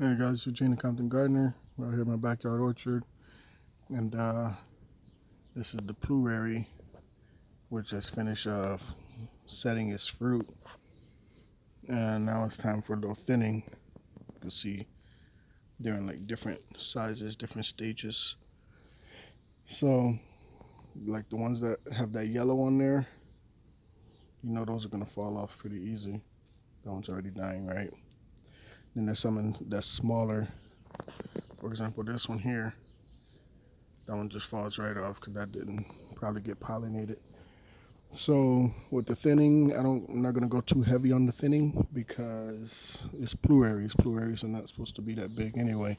Hey guys, Eugene Compton Gardener. We're out here in my backyard orchard, and this is the Pluerry, which just finished setting its fruit, and now it's time for a little thinning. You can see they're in like different sizes, different stages. So, like the ones that have that yellow on there, those are gonna fall off pretty easy. That one's already dying, right? Then there's some that's smaller. For example, this one here, that one just falls right off because that didn't probably get pollinated. So with the thinning, I'm not gonna go too heavy on the thinning because it's Pluerries. Pluerries are not supposed to be that big anyway.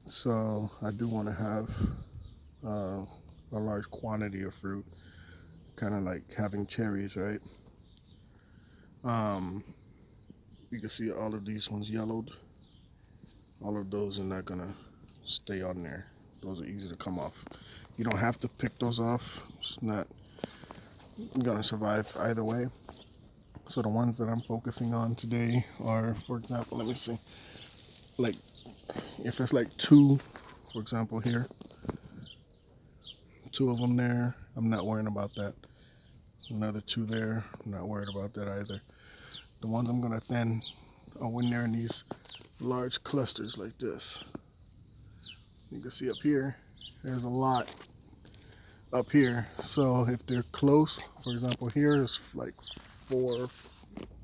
So I do want to have uh, a large quantity of fruit, kind of like having cherries, right? Um, you can see all of these ones yellowed. All of those are not gonna stay on there. Those are easy to come off. You don't have to pick those off. It's not gonna survive either way. So the ones that I'm focusing on today are, for example, let me see, like if it's like two, for example here, two of them there, I'm not worrying about that. Another two there, I'm not worried about that either. The ones I'm gonna thin are when they're in these large clusters like this. You can see up here, there's a lot up here. So if they're close, for example here, there's like 4,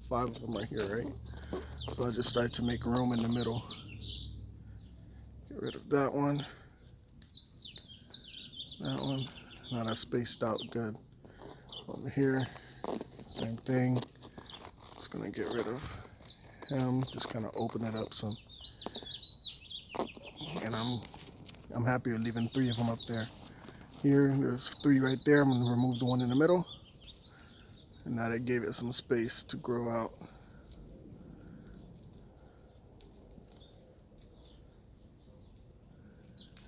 5 of them right here, right? So I just start to make room in the middle. Get rid of that one. That one. Now that's spaced out good. Over here, same thing. Just gonna get rid of him. Just kind of open it up some. And I'm happy with leaving 3 of them up there. Here, there's 3 right there. I'm gonna remove the one in the middle. And now that gave it some space to grow out.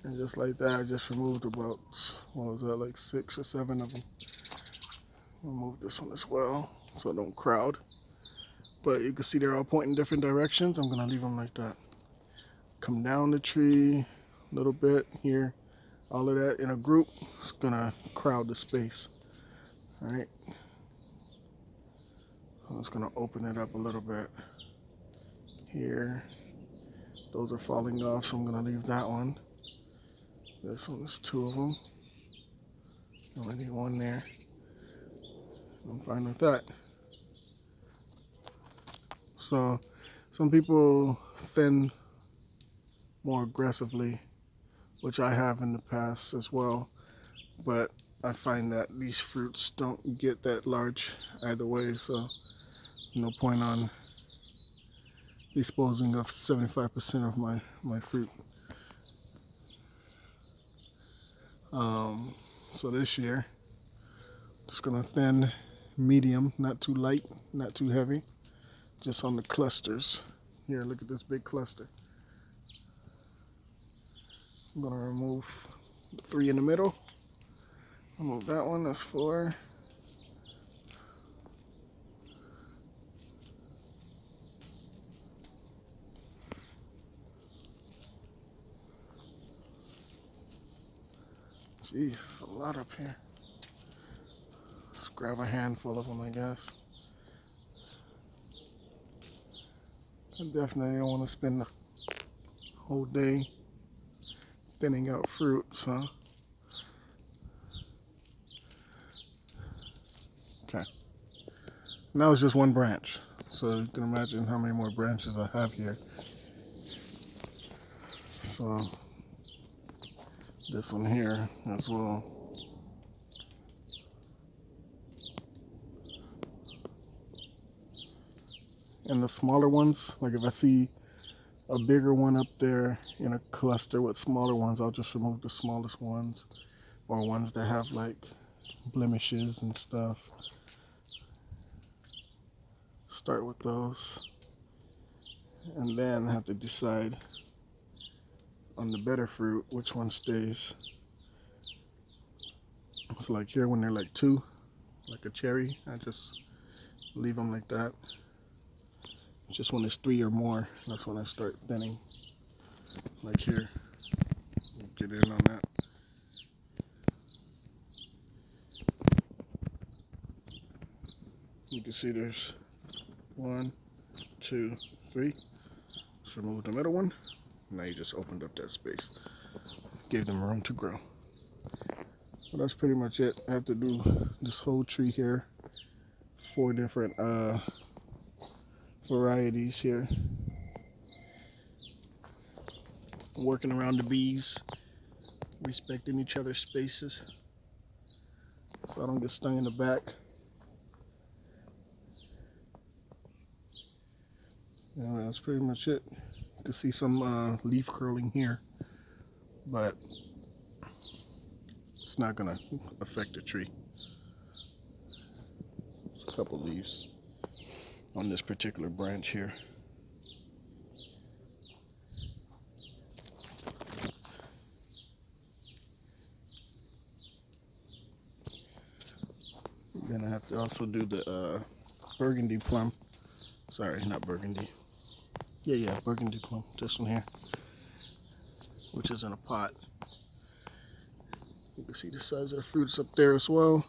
And just like that, I just removed about, what was that, like 6 or 7 of them. Remove this one as well, so it don't crowd. But you can see they're all pointing different directions. I'm gonna leave them like that. Come down the tree a little bit here. All of that in a group is gonna crowd the space. All right. So I'm just gonna open it up a little bit here. Those are falling off, so I'm gonna leave that one. This one is 2 of them. Only need 1 there. I'm fine with that. So some people thin more aggressively, which I have in the past as well, but I find that these fruits don't get that large either way, so no point on disposing of 75% of my fruit. So this year, just gonna thin medium, not too light, not too heavy, just on the clusters. Here, look at this big cluster. I'm gonna remove 3 in the middle. Remove that one, that's 4. Jeez, a lot up here. Let's grab a handful of them, I guess. I definitely don't want to spend the whole day thinning out fruits, huh? Okay. Now it's just one branch. So you can imagine how many more branches I have here. So this one here as well. And the smaller ones, like if I see a bigger one up there in a cluster with smaller ones, I'll just remove the smallest ones, or ones that have like blemishes and stuff. Start with those, and then have to decide on the better fruit which one stays. So like here, when they're like 2, like a cherry, I just leave them like that. Just when it's 3 or more, that's when I start thinning. like here. Get in on that. You can see there's 1, 2, 3. Let's remove the middle one. Now you just opened up that space. Gave them room to grow. Well, that's pretty much it. I have to do this whole tree here. 4 different varieties here. Working around the bees, respecting each other's spaces so I don't get stung in the back. Yeah, that's pretty much it. You can see some leaf curling here, but it's not gonna affect the tree. It's a couple leaves on this particular branch here. Then I have to also do the burgundy plum. Sorry, not burgundy. Yeah, burgundy plum. This one here, which is in a pot. You can see the size of the fruits up there as well.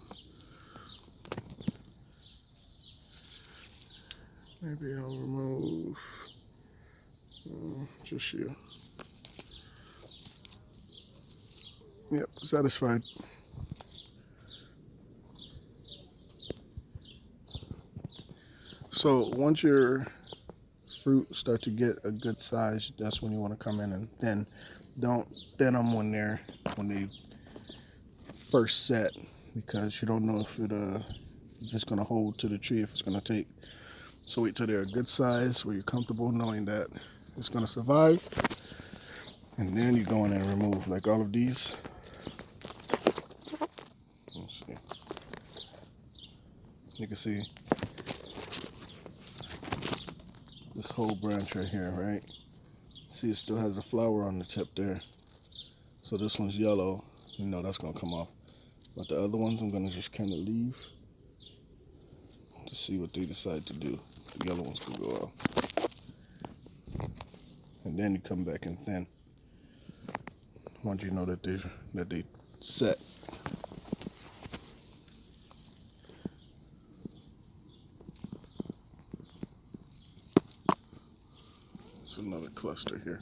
Maybe I'll remove just you. Yep, satisfied. So once your fruit start to get a good size, that's when you want to come in and thin. Don't thin them when they first set, because you don't know if it's gonna hold to the tree, if it's gonna take. So wait till they're a good size where you're comfortable knowing that it's gonna survive, and then you go in and remove like all of these. Let's see. You can see this whole branch right here, right? See, it still has a flower on the tip there. So this one's yellow, you know that's gonna come off. But the other ones I'm gonna just kind of leave to see what they decide to do. The yellow ones can go off. And then you come back and thin once you know that they set. It's another cluster here.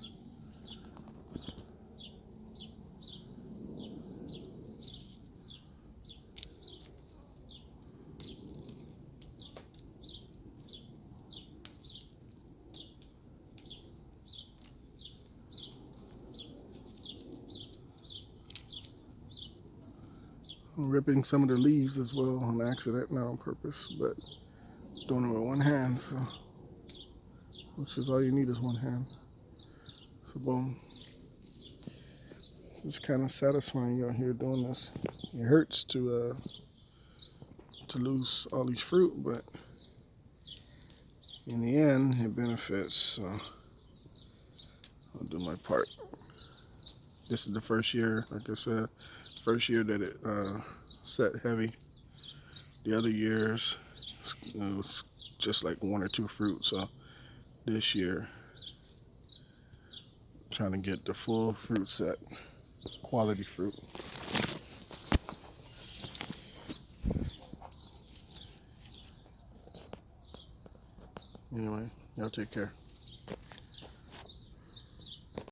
I'm ripping some of the leaves as well on accident, not on purpose, but doing it with one hand, so which is all you need is one hand. So boom. It's kind of satisfying out here doing this. It hurts to lose all these fruit, but in the end it benefits, so I'll do my part. This is the first year, like I said, first year that it set heavy. The other years it was just like 1 or 2 fruit, so this year trying to get the full fruit set, quality fruit. Anyway, y'all take care.